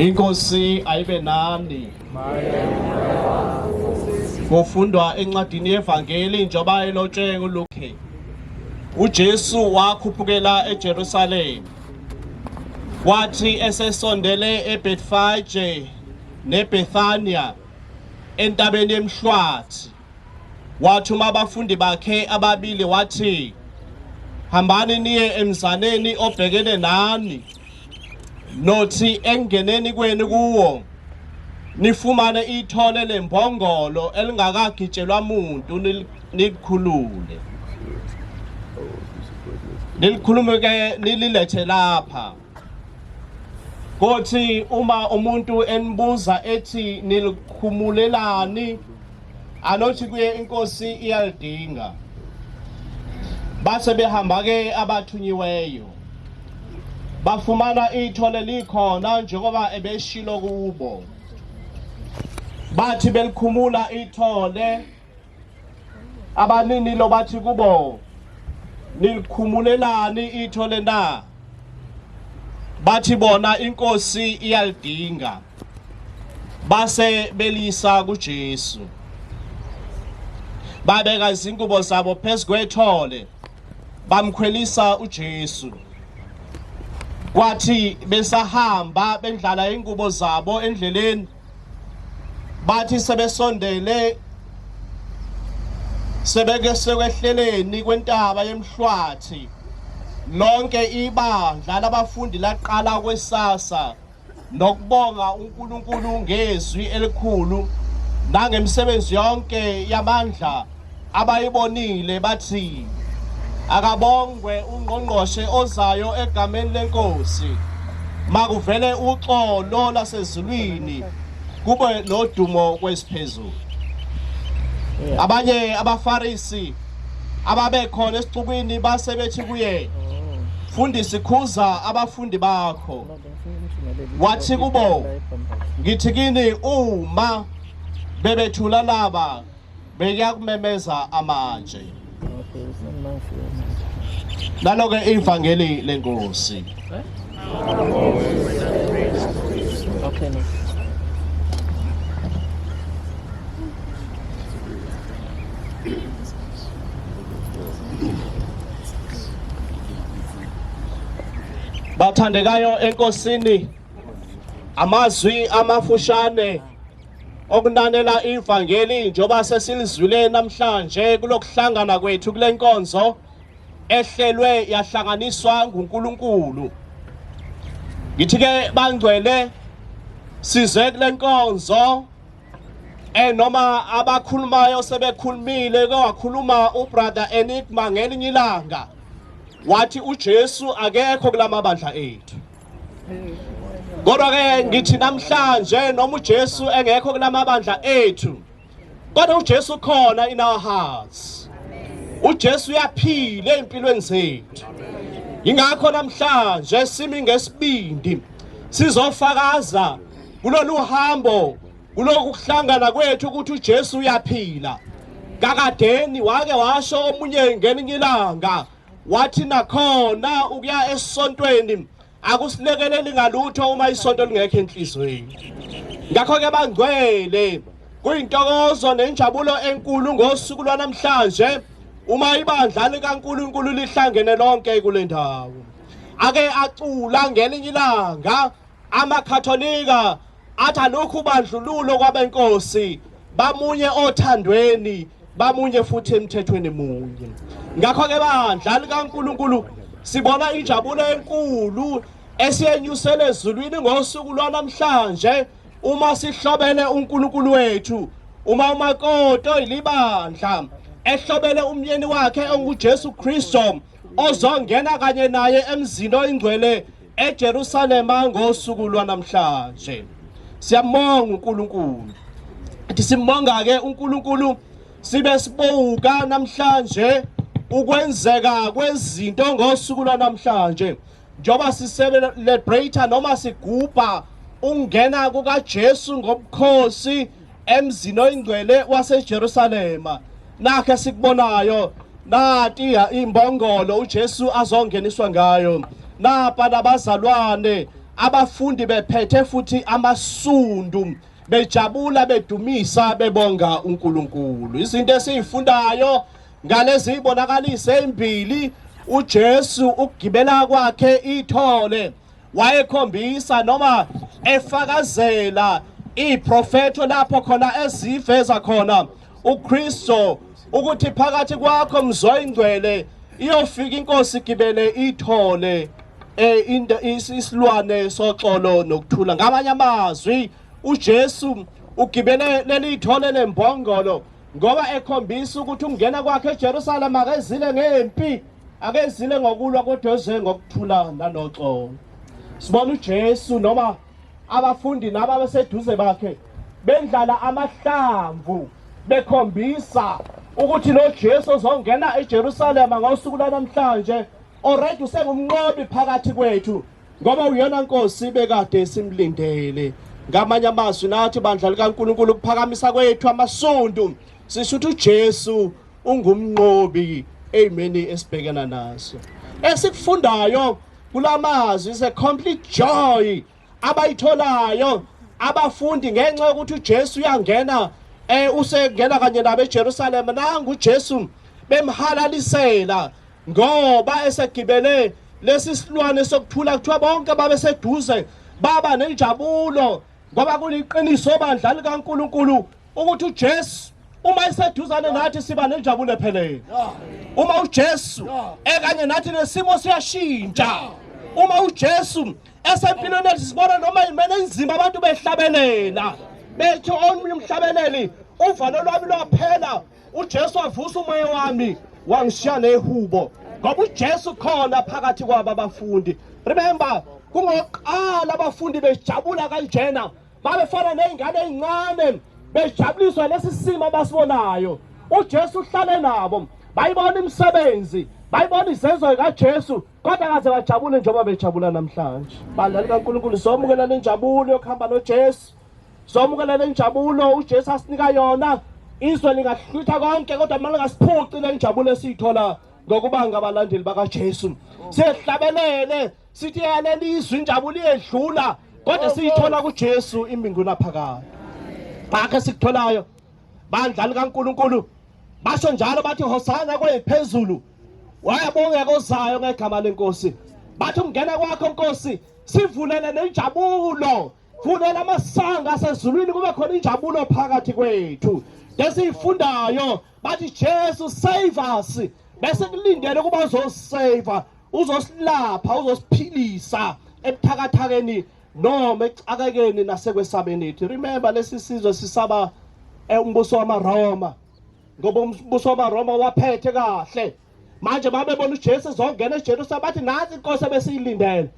Inkosi ayibe nani. Kufundwa encwadini yevangeli njengoba elotshwe nguLuke. uJesu wakhuphukela eJerusalema. Wathi esesondele eBethfage neBethania entabeni yemhlwathi, wathuma abafundi bakhe ababili wathi, hambani niye emzaneni obhekene nani, nothi engeneni kwenu kuwo nifumane ithole lembongolo elingakagitshelwa muntu nilikhulule. Nilikhulumeke nililethe lapha. Kothi uma umuntu enibuza ethi nilikhumulelani, anothi kuye inkosi iyalidinga. Base behamba ke abathunyiweyo, bafumana ithole likhona njengoba ebeshilo kubo. Bathi belikhumula ithole, abanini lo bathi kubo, nilikhumulelani ithole na? Bathi bona inkosi iyalidinga. Base belisa kuJesu, babeka izingubo zabo phezu kwethole, bamkhwelisa uJesu. Kwathi besahamba bendlala ingubo zabo endleleni, bathi sebesondele sebeke sekwehleleni kwentaba yemhlwathi, lonke ibandla labafundi laqala kwesasa nokubonga uNkulunkulu ngezwi elikhulu nangemsebenzi yonke yamandla abayibonile. Bathi akabongwe ungqongqoshe ozayo egameni lenkosi, makuvele uxolo lasezulwini, kube nodumo kwesiphezulu. Abanye abaFarisi ababekhona esixukwini base bethi kuye, Mfundisi, khuza abafundi bakho. Wathi kubo, ngithi kini uma bebethula laba beyakumemeza amanje. Nalo-ke ivangeli lenkosi. Okay. Bathandekayo enkosini, amazwi amafushane okunanela ivangeli njoba sesilizwile namhlanje kulokuhlangana kwethu kule nkonzo ehlelwe yahlanganiswa nguNkulunkulu. Ngithi ke bangcwele size kule nkonzo noma abakhulumayo sebekhulumile, ke wakhuluma ubrother Enigma ngelinye ilanga wathi uJesu akekho kulamabandla ethu. Kodwa ke ngithi namhlanje noma uJesu engekho kulamabandla ethu, kodwa uJesu khona in our hearts. uJesu uyaphila empilweni zethu. Ingakho namhlanje simi ngesibindi sizofakaza kulolu hambo, kuloku kuhlangana kwethu ukuthi uJesu uyaphila. Kakadeni wake washo omunye ngelinye ilanga wathi nakhona ukuya esontweni akusilekeleli ngalutho uma isonto lingekho enhlizweni. Ngakho ke bangcwele, kuyintokozo nenjabulo enkulu ngosuku lwanamhlanje uma ibandla likaNkulunkulu lihlangene lonke kule ndawo. Ake acula ngelinye ilanga amakhatholika athi alokhu bandlululo kwabenkosi, bamunye othandweni, bamunye futhi emthethweni munye. Ngakho ke bandla likaNkulunkulu sibona injabulo enkulu esiyenyusele ezulwini ngosuku lwanamhlanje uma sihlobele uNkulunkulu wethu, uma umakoto ilibandla ehlobele umyeni wakhe onguJesu Kristu ozongena kanye naye emzini oyingcwele eJerusalema ngosuku lwanamhlanje. Siyabonga uNkulunkulu. Athi simbonga ke uNkulunkulu sibe sibuka namhlanje ukwenzeka kwezinto ngosuku lwanamhlanje njoba sicelebrate noma sigubha ungena kukaJesu ngobukhosi emzini oyingcwele waseJerusalema. Nakhe sikubonayo nati imbongolo uJesu azongeniswa ngayo, napa nabazalwane abafundi bephethe futhi amasundu bejabula bedumisa bebonga uNkulunkulu. Izinto esizifundayo ngalezi ibonakalise ezimbili, uJesu ukugibela kwakhe ithole wayekhombisa noma efakazela iprofeto lapho khona eziveza khona uKristo ukuthi phakathi kwakho mzoyingcwele iyofika inkosi igibele ithole isilwane soxolo nokuthula. Ngamanye amazwi uJesu ugibele leli ithole lembongolo ngoba ekhombisa ukuthi ungena kwakhe eJerusalema akezile ngempi, akezile ngokulwa kodwa eze ngokuthula nanoxolo. Sibona uJesu noma abafundi naba beseduze bakhe bendlala amahlamvu bekhombisa ukuthi lo Jesu ozongena eJerusalema ngosuku lanamhlanje already usengumnqobi phakathi kwethu ngoba uyona Nkosi bekade simlindele. Ngamanye amazwi nathi bandla likaNkulunkulu ukuphakamisa kwethu amasundu sisho ukuthi uJesu ungumnqobi. Amen. Esibhekana naso esikufundayo kulamazwi is a complete joy abayitholayo abafundi ngenxa yokuthi uJesu uyangena usengena kanye nabo eJerusalema. Nangu uJesu bemhalalisela ngoba esegibele lesi silwane sokuthula kuthiwa bonke babeseduze baba nenjabulo ngoba kuliqiniso bandla likaNkulunkulu ukuthi uJesu uma eseduzane nathi siba nenjabulo ephelele. Uma uJesu ekanye nathi nesimo siyashintsha. Uma uJesu esempilweni yethu sibona noma imene inzima abantu behlabelela bethi omunye umhlabeleli uvalo lwami lwaphela, uJesu wavusa umoya wami wangishiya nehubo ngoba uJesu khona phakathi kwabo abafundi. Remember kungoqala abafundi bejabula kanjena babefana nezingane ezincane bejabuliswa lesi simo abasibonayo. uJesu uhlale nabo bayibona imisebenzi bayibona izenzo kaJesu kodwa kaze bajabule njengoba bejabula namhlanje. Bandla likaNkulunkulu somukela lenjabulo yokuhamba noJesu, somukela lenjabulo uJesu asinika yona. Izwe lingahlwitha konke kodwa manje ngasiphuci lenjabulo esithola ngokubanga abalandeli bakaJesu. Sihlabelele sithi yaleli izwi injabulo iyedlula kodwa siyithola kuJesu imbinguna phakathi. Bakhe sikutholayo bandla likaNkulunkulu basho njalo bathi hosana kwephezulu, wayabongeka ozayo ngegama lenkosi. Bathi ungena kwakho Nkosi sivulele nenjabulo, vulela amasanga asezulwini kube khona injabulo phakathi kwethu. Lesifundayo bathi Jesu save us, bese kulindele kuba uzosave, uzosilapha, uzosiphilisa ebuthakathakeni noma ecakekeni nasekwesabeni ethu. Remember lesi sizwe sisaba umbuso wamaRoma ngoba umbuso wamaRoma waphethe kahle. Manje babebona uJesu ezongena eJerusalema bathi nazi inkosi ebesiyilindele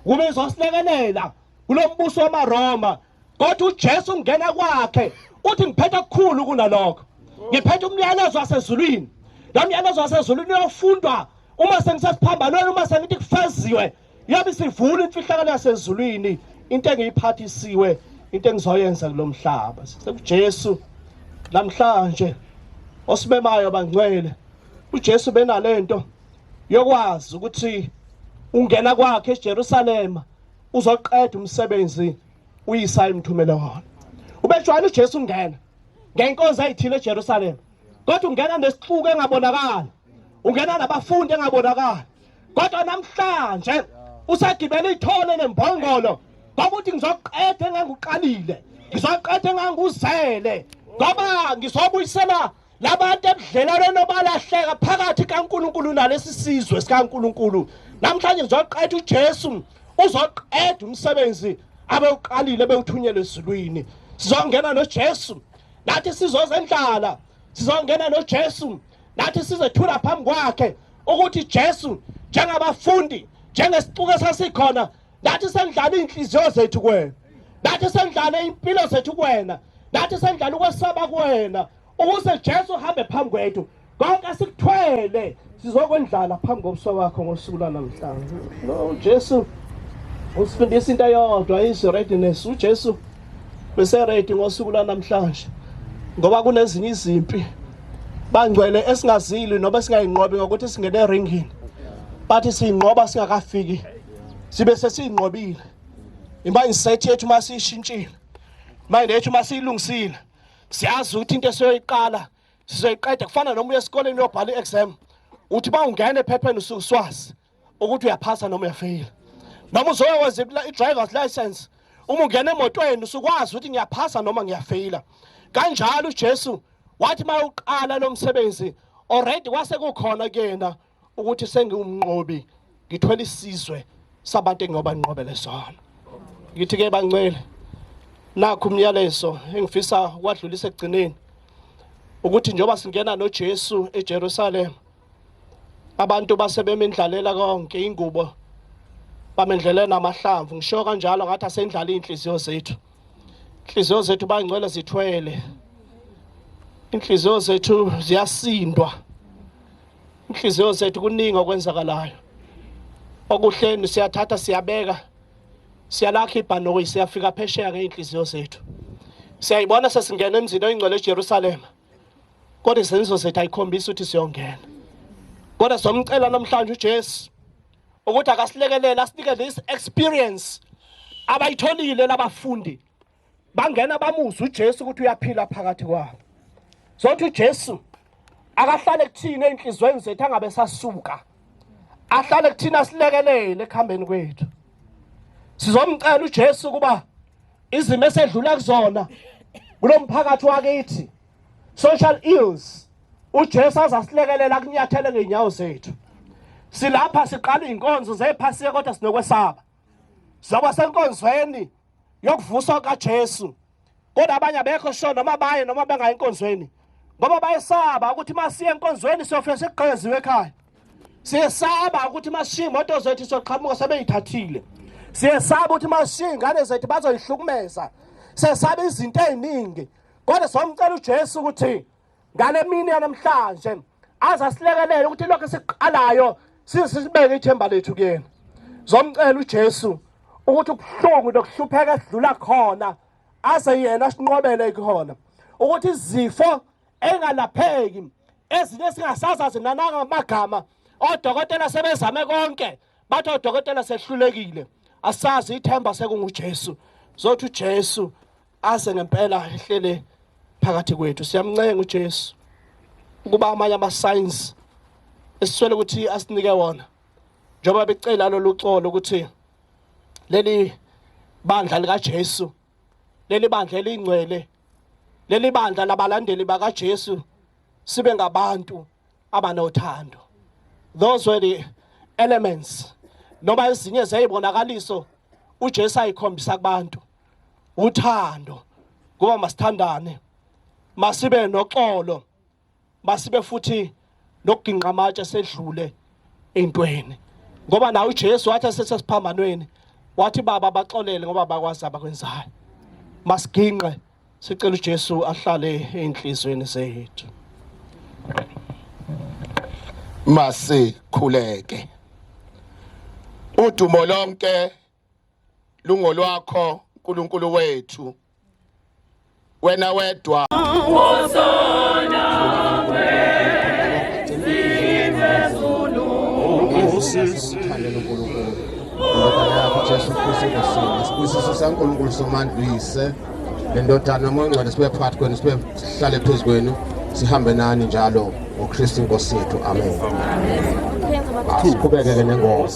kube izosilekelela kulo mbuso wamaRoma. Kodwa uJesu ungena kwakhe uthi ngiphethe okukhulu kunalokho, ngiphethe umyalezo wasezulwini. Lo myalezo wasezulwini uyofundwa uma sengisesiphambanweni, uma sengithi kufeziwe yabe sivula imfihlakalo yasezulwini, into engiyiphathisiwe, into engizoyenza kulomhlaba. SekuJesu namhlanje osibemayo bangcwele, uJesu benalento yokwazi ukuthi ungena kwakhe eJerusalema uzoqeda umsebenzi uyisa imthumela wona. Ubejwayele uJesu ungena ngenkonzo ayithile eJerusalema kodwa ungena nesixuku engabonakala, ungena nabafundi engabonakala. Kodwa namhlanje usagibela ithole lembongolo ngoba uthi ngizoqeda enganguqalile, ngizoqeda enganguzele ngoba ngizobuyisela labantu ebudlelwaneni obalahleka phakathi kaNkulunkulu nalesi sizwe sikaNkulunkulu. Namhlanje ngizoqeda uJesu uzoqeda umsebenzi abewuqalile bewuthunyelwe ezulwini. Sizongena noJesu nathi sizozendlala, sizongena noJesu nathi sizethula phambi kwakhe ukuthi Jesu njengabafundi njengesixuku esasikhona nathi sendlala inhliziyo zethu kuwena, nathi sendlala impilo zethu kuwena, nathi sendlala ukwesaba kuwena ukuze Jesu uhambe phambi kwethu. Konke sikuthwele sizokwendlala phambi kobuso bakho ngosuku lanamhlanje. No Jesu usifundisa into eyodwa, is readiness. uJesu bese ready ngosuku lanamhlanje ngoba kunezinye izimpi bangcwele esingazili noba singayinqobi ngokuthi singene eringini, bathi siyinqoba singakafiki sibe sesinqobile. imindset yethu masishintshile, mind yethu masiyilungisile, siyazi ukuthi into esiyoyiqala sizoyiqeda kufana noma uye esikoleni uyobhala i-exam uthi ba ungena ephepheni uswazi ukuthi uyaphasa noma uyafail. Noma uzoyenza i-driver's license uma ungena emotweni usukwazi ukuthi ngiyaphasa noma ngiyafaila. Kanjalo uJesu wathi mayuqala lo msebenzi already kwase kukhona kuyena ukuthi sengiwumnqobi ngithwele isizwe sabantu engoba nqobele sona. Ngithi ke bancele nakho umyalezo engifisa ukwadlulisa ekugcineni ukuthi njoba singena noJesu eJerusalem abantu basebemendlalela konke ingubo bamendlele namahlamvu. Ngisho kanjalo ngathi asendlala inhliziyo zethu. Inhliziyo zethu bangcwele zithwele. Inhliziyo zethu ziyasindwa. Inhliziyo zethu kuningi okwenzakalayo. Okuhleni siyathatha siyabeka. Siyalakha ibhanoyi siyafika phesheya ngeinhliziyo zethu. Siyayibona sesingena emzini oyingcwele eJerusalem. Kodwa izenzo zethu ayikhombisa ukuthi siyongena. Kodwa somcela namhlanje uJesu ukuthi akasilekelele asinike this experience abayitholile labafundi bangena bamuzwa uJesu ukuthi uyaphila phakathi kwabo. Sothi uJesu akahlale kuthina enhlizweni zethu angabe sasuka, ahlale kuthina silekelele ekuhambeni kwethu. Sizomcela uJesu kuba izimo esedlula kuzona kulomphakathi wakithi social ills uJesu azasilekelela kunyathele ngeenyawo zethu. Silapha siqala inkonzo zephasiya kodwa sinokwesaba. Sizoba senkonzweni yokuvuswa kaJesu. Kodwa abanye abekho sho noma baye noma bengayi enkonzweni. Ngoba bayesaba ukuthi masiye enkonzweni siyofika sigqeziwe ekhaya. Siyesaba ukuthi masishiya imoto zethu soqhamuka sebeyithathile. Siyesaba ukuthi masishiya ingane zethu bazoyihlukumeza. Siyesaba izinto eziningi. Kodwa somcela uJesu ukuthi ngale mini yanamhlanje azasilekelele ukuthi lokho siqalayo sisibeke ithemba lethu kuyena. Zomcela uJesu ukuthi ubuhlungu nokuhlupheka esidlula khona aze yena sinqobele khona. Ukuthi izifo engalapheki ezinye singasazazi nananga amagama odokotela sebezame konke bathi odokotela sehlulekile. Asazi ithemba sekunguJesu. Zothi uJesu aze ngempela ehlele phakathi kwethu. Siyamncenga uJesu ukuba amanye ama-signs esiswele ukuthi asinike wona njengoba becela lolu colo ukuthi leli bandla likaJesu, leli bandla elingcwele, leli bandla labalandeli bakaJesu sibe ngabantu abanothando. Those were the elements noma ezinye zeyibonakaliso uJesu ayikhombisa kubantu. Uthando, kuba masithandane, masibe noxolo, masibe futhi nokuginqa amatshe sedlule entweni. Ngoba nawe uJesu wathi sesesiphambanweni wathi baba baxolele ngoba bakwazi abakwenzayo. Masiginqe sicela uJesu ahlale enhlizweni zethu. Masikhuleke. Udumo lonke lungolwakho uNkulunkulu wethu. Wena wedwa Sibusiso saNkulunkulu somandlise lendodana moNgcwele sibe phakathi kwenu sibe sihlale phezu kwenu sihambe nani njalo ngoKristu Inkosi yethu. Amen. Siqhubeke ke nengoma.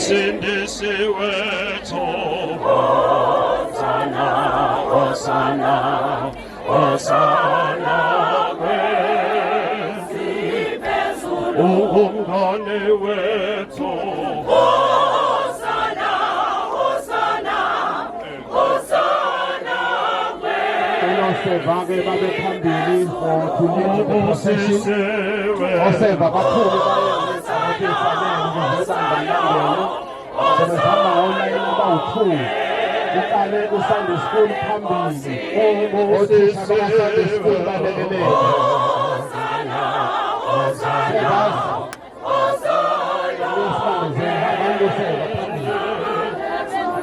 Sindisiwe to Hosanna. Hosana phezulu umngane wethu Hosana Hosana Hosana Oseva-ke babe phambili for to lead the procession. Oseva bakhulu sebehamba ngolayini abawu-2 uqale ku-Sunday school phambili othisha baka-Sunday school balelelele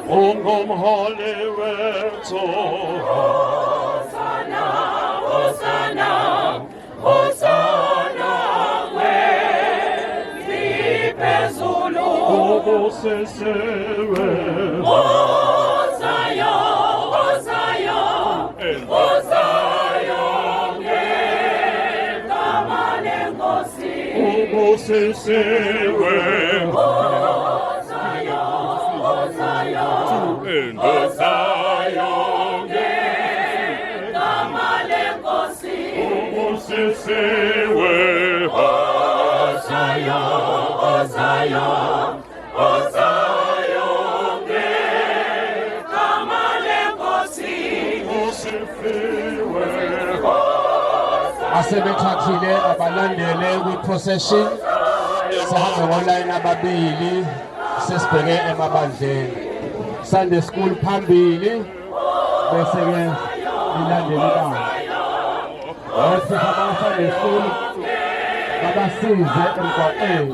ungumholi wethu Hosana Hosana Hosana phezulu ubusisiwe Hosayo Hosayo Hosayo ngegama lenkosi ubusisiwe Hosayo Hosayo Hosayo ngegama lenkosi ubusisiwe Hosayo Hosayo Hosayo ngegama lenkosi ubusisiwe asebethathile abalandele kwi-procession sihambe ngolayini ababili sesibheke emabandleni Sunday school phambili bese-ke ilandele ibanga othisha baka-Sunday school babasize emgwaqeni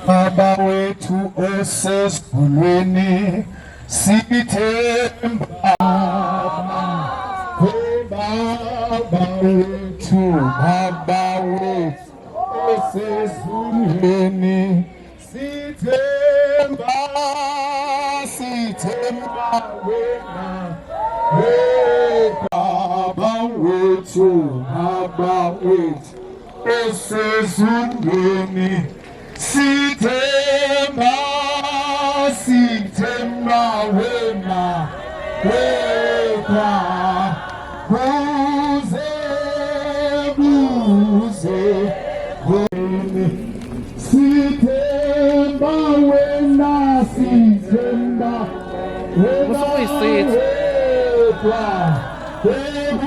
Baba wetu osesifulweni sithemba Baba wetu osesifulweni sithemba esezungeni sithemba wena wedwa kuze sithemba wena Uyisithi. wedwa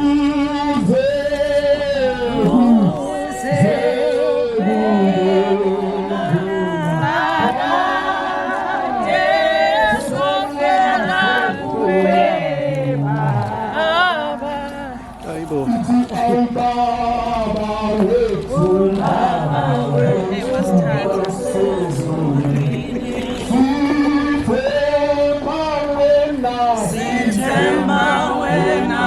It was time. Sithemba wena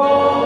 Inkosi